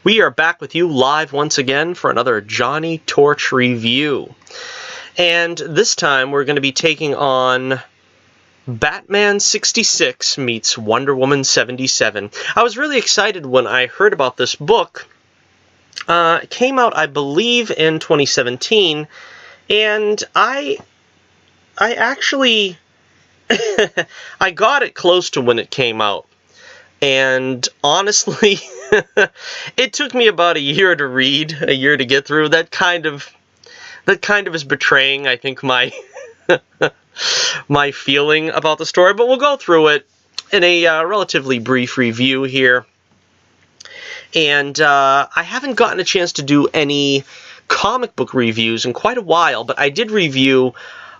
We are back with you live once again for another Johnnie Torch Review. And this time we're going to be taking on Batman 66 meets Wonder Woman 77. I was really excited when I heard about this book. It came out, I believe, in 2017, and I actually I got it close to when it came out. And honestly, it took me about a year to read, a year to get through. That kind of is betraying, I think, my my feeling about the story. But we'll go through it in a relatively brief review here. And I haven't gotten a chance to do any comic book reviews in quite a while, but I did review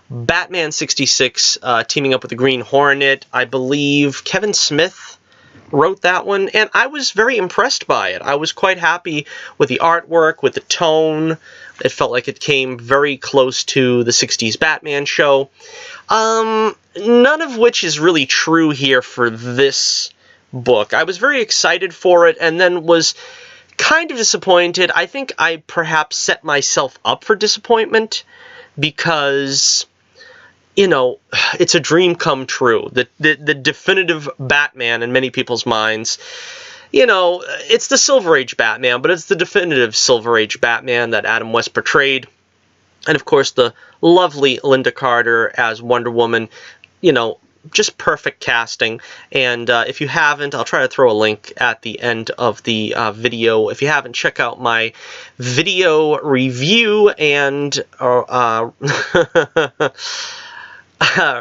Batman 66 teaming up with the Green Hornet. I believe Kevin Smith wrote that one, and I was very impressed by it. I was quite happy with the artwork, with the tone. It felt like it came very close to the 60s Batman show. None of which is really true here for this book. I was very excited for it, and then was kind of disappointed. I think I perhaps set myself up for disappointment, because you know, it's a dream come true. The definitive Batman in many people's minds. You know, it's the Silver Age Batman, but it's the definitive Silver Age Batman that Adam West portrayed. And of course, the lovely Lynda Carter as Wonder Woman. You know, just perfect casting. And if you haven't, I'll try to throw a link at the end of the video. If you haven't, check out my video review and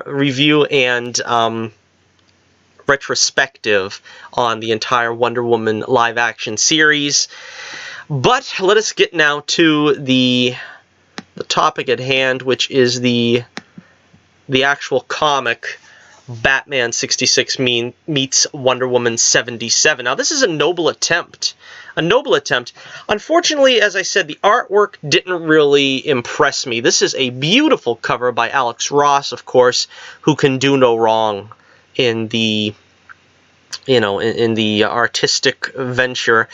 review and retrospective on the entire Wonder Woman live-action series. But let us get now to the topic at hand, which is the actual comic Batman 66 meets Wonder Woman 77. Now, this is a noble attempt. A noble attempt. Unfortunately, as I said, the artwork didn't really impress me. This is a beautiful cover by Alex Ross, of course, who can do no wrong in the, you know, in the artistic venture.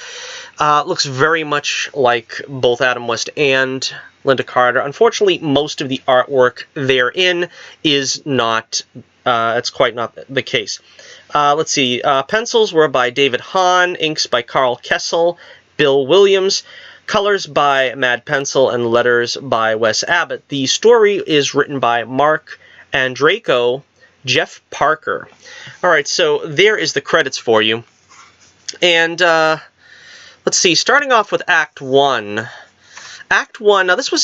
Looks very much like both Adam West and Lynda Carter. Unfortunately, most of the artwork therein is not, it's quite not the case. Let's see, pencils were by David Hahn, inks by Carl Kessel, Bill Williams, colors by Mad Pencil, and letters by Wes Abbott. The story is written by Mark Andreyko, Jeff Parker. Alright, so there is the credits for you. And, let's see, starting off with Act 1. Act 1, now this was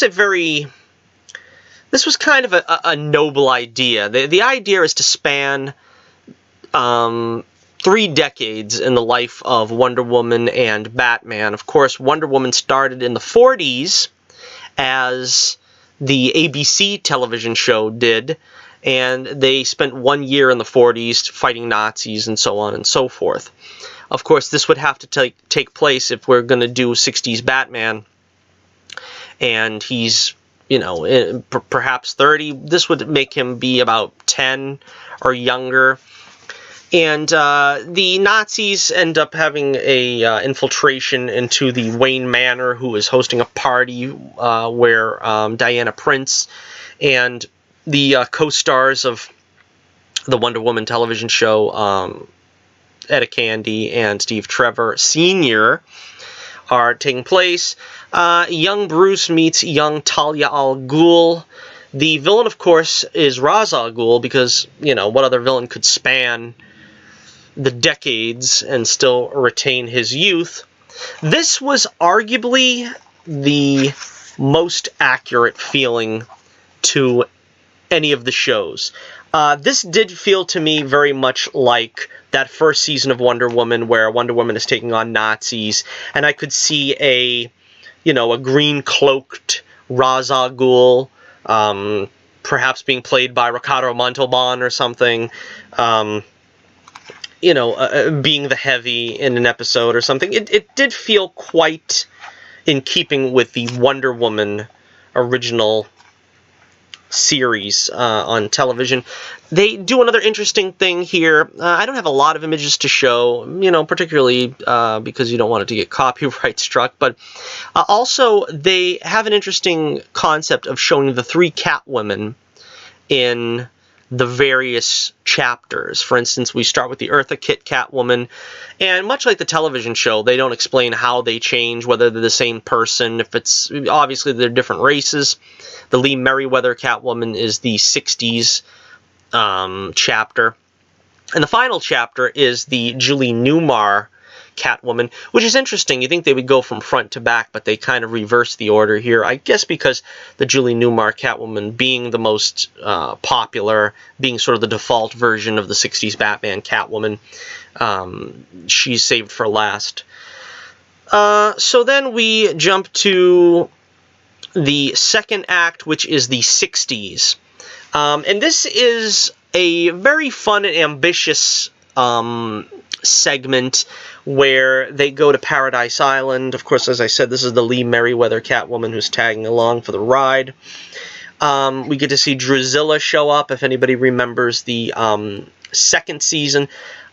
kind of a noble idea. The idea is to span 3 decades in the life of Wonder Woman and Batman. Of course, Wonder Woman started in the 40s, as the ABC television show did, and they spent 1 year in the 40s fighting Nazis and so on and so forth. Of course, this would have to take place if we're going to do 60s Batman, and he's, you know, perhaps 30. This would make him be about 10 or younger. And the Nazis end up having a infiltration into the Wayne Manor, who is hosting a party where Diana Prince and the co-stars of the Wonder Woman television show, Etta Candy and Steve Trevor Sr., are taking place. Young Bruce meets young Talia al Ghul. The villain, of course, is Ra's al Ghul, because, you know, what other villain could span the decades and still retain his youth? This was arguably the most accurate feeling to any of the shows. This did feel to me very much like that first season of Wonder Woman, where Wonder Woman is taking on Nazis, and I could see a green-cloaked Ra's al Ghul, perhaps being played by Ricardo Montalban or something, being the heavy in an episode or something. It did feel quite in keeping with the Wonder Woman original series on television. They do another interesting thing here. I don't have a lot of images to show, particularly because you don't want it to get copyright struck, but also they have an interesting concept of showing the 3 Catwomen in the various chapters. For instance, we start with the Eartha Kitt Catwoman, and much like the television show, they don't explain how they change, whether they're the same person, if it's, obviously they're different races. The Lee Merriweather Catwoman is the 60s chapter. And the final chapter is the Julie Newmar Catwoman, which is interesting. You think they would go from front to back, but they kind of reverse the order here. I guess because the Julie Newmar Catwoman being the most popular, being sort of the default version of the 60s Batman Catwoman, she's saved for last. So then we jump to the second act, which is the 60s. And this is a very fun and ambitious segment where they go to Paradise Island. Of course, as I said, this is the Lee Merriweather Catwoman who's tagging along for the ride. We get to see Drusilla show up, if anybody remembers the second season.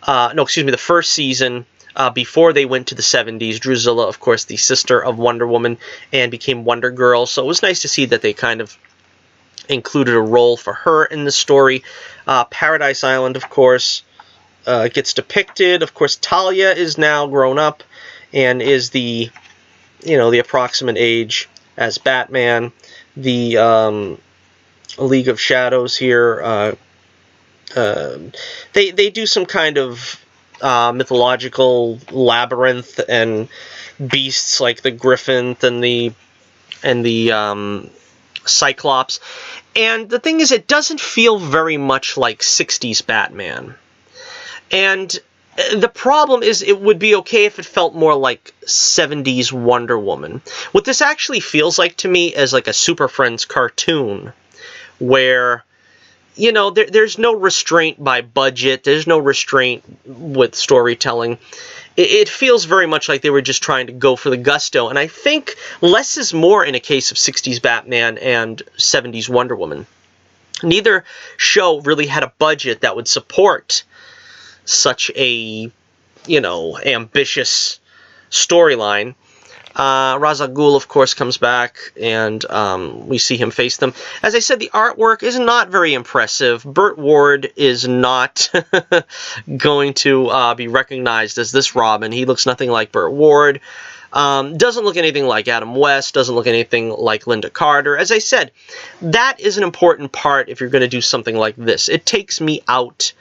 The first season, before they went to the 70s. Drusilla, of course, the sister of Wonder Woman, and became Wonder Girl. So it was nice to see that they kind of included a role for her in the story. Paradise Island, of course, gets depicted. Of course, Talia is now grown up and is the approximate age as Batman. The League of Shadows here, they do some kind of mythological labyrinth and beasts like the Griffin and the Cyclops. And the thing is, it doesn't feel very much like 60s Batman. And the problem is, it would be okay if it felt more like 70s Wonder Woman. What this actually feels like to me is like a Super Friends cartoon, where, there's no restraint by budget, there's no restraint with storytelling. It feels very much like they were just trying to go for the gusto, and I think less is more in a case of 60s Batman and 70s Wonder Woman. Neither show really had a budget that would support such a, ambitious storyline. Ra's al Ghul, of course, comes back, and we see him face them. As I said, the artwork is not very impressive. Burt Ward is not going to be recognized as this Robin. He looks nothing like Burt Ward. Doesn't look anything like Adam West. Doesn't look anything like Lynda Carter. As I said, that is an important part if you're going to do something like this. It takes me out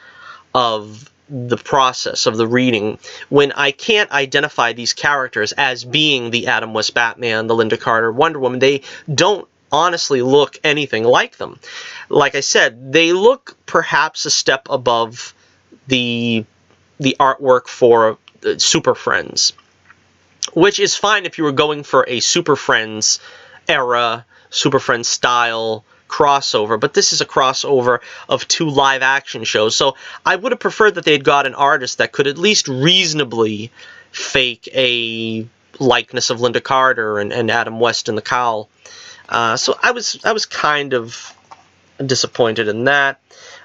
of the process of the reading when I can't identify these characters as being the Adam West Batman, the Lynda Carter Wonder Woman. They don't honestly look anything like them. Like I said, they look perhaps a step above the artwork for Super Friends, which is fine if you were going for a Super Friends era, Super Friends style crossover, but this is a crossover of 2 live-action shows, so I would have preferred that they'd got an artist that could at least reasonably fake a likeness of Lynda Carter and Adam West in the cowl. So I was kind of disappointed in that.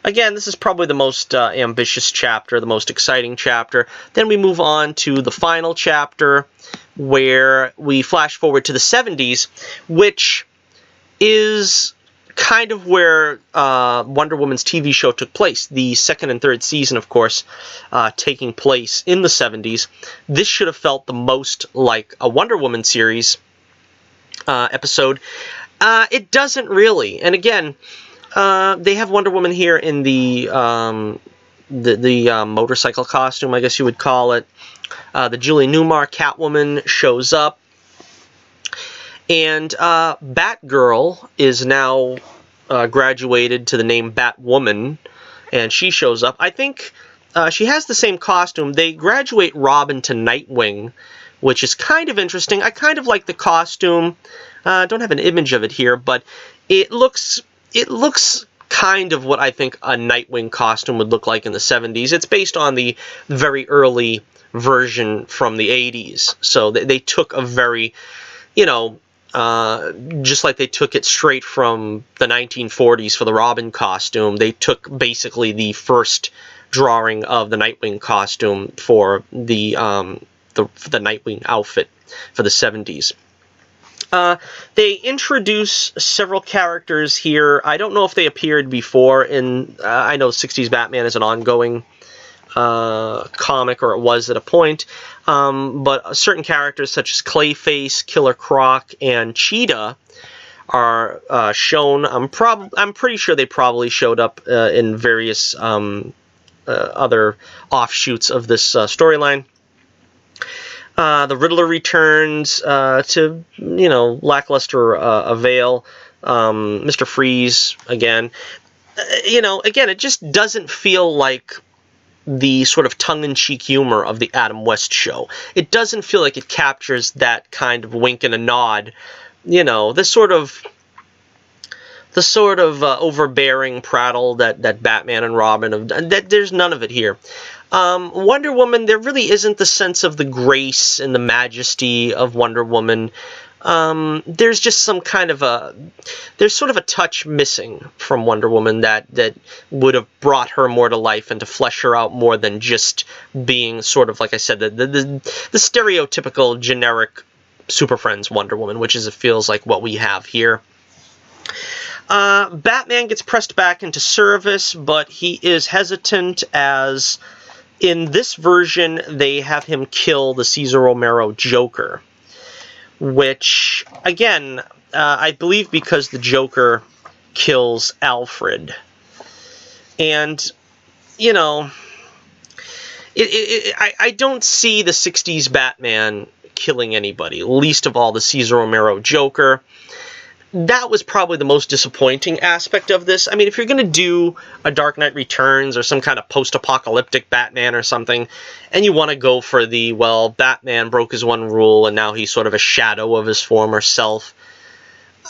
Again, this is probably the most ambitious chapter, the most exciting chapter. Then we move on to the final chapter, where we flash forward to the 70s, which is kind of where Wonder Woman's TV show took place. The second and third season, of course, taking place in the 70s. This should have felt the most like a Wonder Woman series episode. It doesn't really. And again, they have Wonder Woman here in the motorcycle costume, I guess you would call it. The Julie Newmar Catwoman shows up. And Batgirl is now graduated to the name Batwoman, and she shows up. I think she has the same costume. They graduate Robin to Nightwing, which is kind of interesting. I kind of like the costume. Don't have an image of it here, but it looks kind of what I think a Nightwing costume would look like in the 70s. It's based on the very early version from the 80s. So they took a very, just like they took it straight from the 1940s for the Robin costume, they took basically the first drawing of the Nightwing costume for the Nightwing outfit for the 70s. They introduce several characters here. I don't know if they appeared before in... I know 60s Batman is an ongoing comic, or it was at a point, but certain characters such as Clayface, Killer Croc, and Cheetah are shown. I'm pretty sure they probably showed up in various other offshoots of this storyline. The Riddler returns to, lackluster avail. Mr. Freeze again. Again, it just doesn't feel like the sort of tongue-in-cheek humor of the Adam West show. It doesn't feel like it captures that kind of wink and a nod. The sort of overbearing prattle that Batman and Robin have done. There's none of it here. Wonder Woman, there really isn't the sense of the grace and the majesty of Wonder Woman. There's just some kind of there's sort of a touch missing from Wonder Woman that would have brought her more to life and to flesh her out more than just being sort of, like I said, the stereotypical generic Super Friends Wonder Woman, which it feels like what we have here. Batman gets pressed back into service, but he is hesitant, as in this version they have him kill the Cesar Romero Joker, which, again, I believe because the Joker kills Alfred. And, I don't see the 60s Batman killing anybody, least of all the Cesar Romero Joker. That was probably the most disappointing aspect of this. I mean, if you're going to do a Dark Knight Returns or some kind of post-apocalyptic Batman or something, and you want to go for the, well, Batman broke his one rule and now he's sort of a shadow of his former self,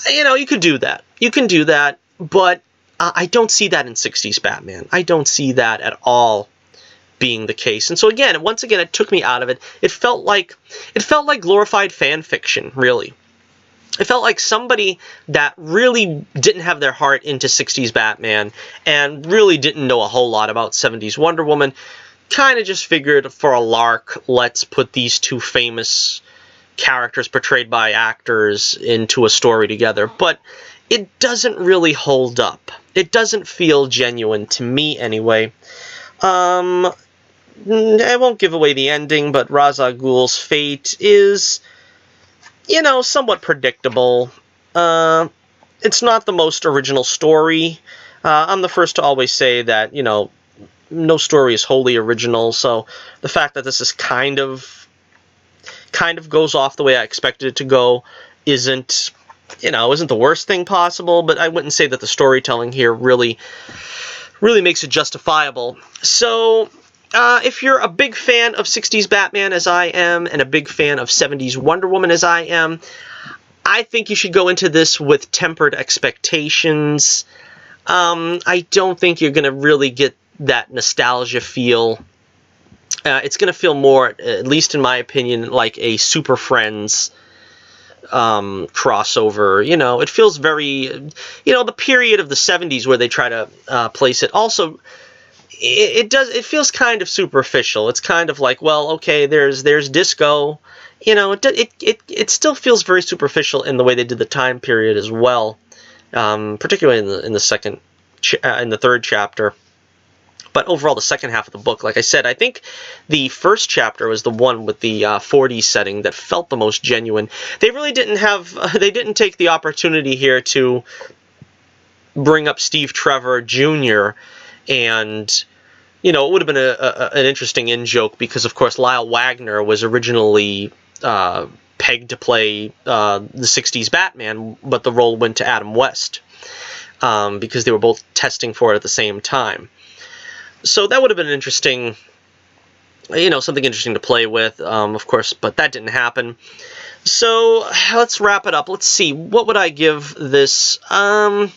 you could do that. You can do that, but I don't see that in 60s Batman. I don't see that at all being the case. And so once again, it took me out of it. It felt like glorified fan fiction, really. It felt like somebody that really didn't have their heart into 60s Batman and really didn't know a whole lot about 70s Wonder Woman kind of just figured, for a lark, let's put these two famous characters portrayed by actors into a story together. But it doesn't really hold up. It doesn't feel genuine to me anyway. I won't give away the ending, but Ra's al Ghul's fate is, somewhat predictable. It's not the most original story. I'm the first to always say that, no story is wholly original, so the fact that this is kind of goes off the way I expected it to go isn't the worst thing possible, but I wouldn't say that the storytelling here really makes it justifiable. So, if you're a big fan of 60s Batman, as I am, and a big fan of 70s Wonder Woman, as I am, I think you should go into this with tempered expectations. I don't think you're going to really get that nostalgia feel. It's going to feel more, at least in my opinion, like a Super Friends crossover. It feels very, the period of the 70s where they try to place it. Also, it feels kind of superficial. It's kind of like, well, okay, there's disco. It still feels very superficial in the way they did the time period as well, particularly in the third chapter. But overall, the second half of the book, like I said, I think the first chapter was the one with the 40s setting that felt the most genuine. They really they didn't take the opportunity here to bring up Steve Trevor Jr. And, it would have been an interesting in-joke because, of course, Lyle Wagner was originally pegged to play the 60s Batman, but the role went to Adam West because they were both testing for it at the same time. So that would have been an interesting, something interesting to play with, of course, but that didn't happen. So let's wrap it up. Let's see, what would I give this? I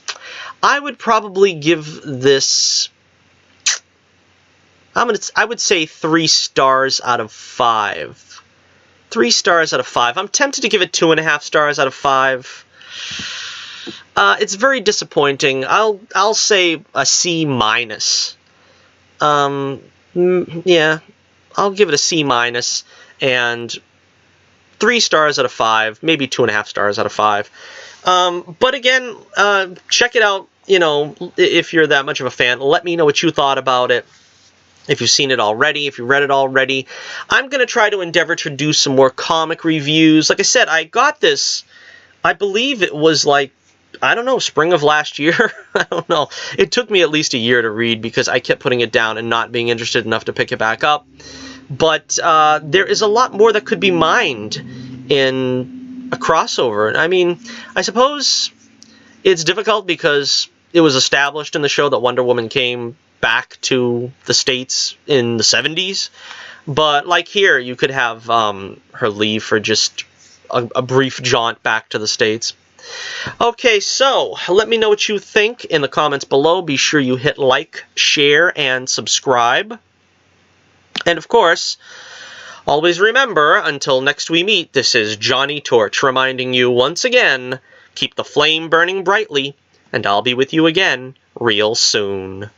would probably give this, I would say 3 stars out of 5. 3 stars out of 5. I'm tempted to give it 2.5 stars out of 5. It's very disappointing. I'll say a C minus. Yeah, I'll give it a C minus, and 3 stars out of 5, maybe 2.5 stars out of 5. But again, check it out. You know, if you're that much of a fan, let me know what you thought about it. If you've seen it already, if you read it already. I'm going to try to endeavor to do some more comic reviews. Like I said, I got this, I believe it was like, I don't know, spring of last year? I don't know. It took me at least a year to read because I kept putting it down and not being interested enough to pick it back up. But there is a lot more that could be mined in a crossover. I mean, I suppose it's difficult because it was established in the show that Wonder Woman came back to the States in the 70s. But like here, you could have her leave for just a brief jaunt back to the States. Okay, so let me know what you think in the comments below. Be sure you hit like, share, and subscribe. And of course, always remember, until next we meet, this is Johnnie Torch reminding you once again, keep the flame burning brightly, and I'll be with you again real soon.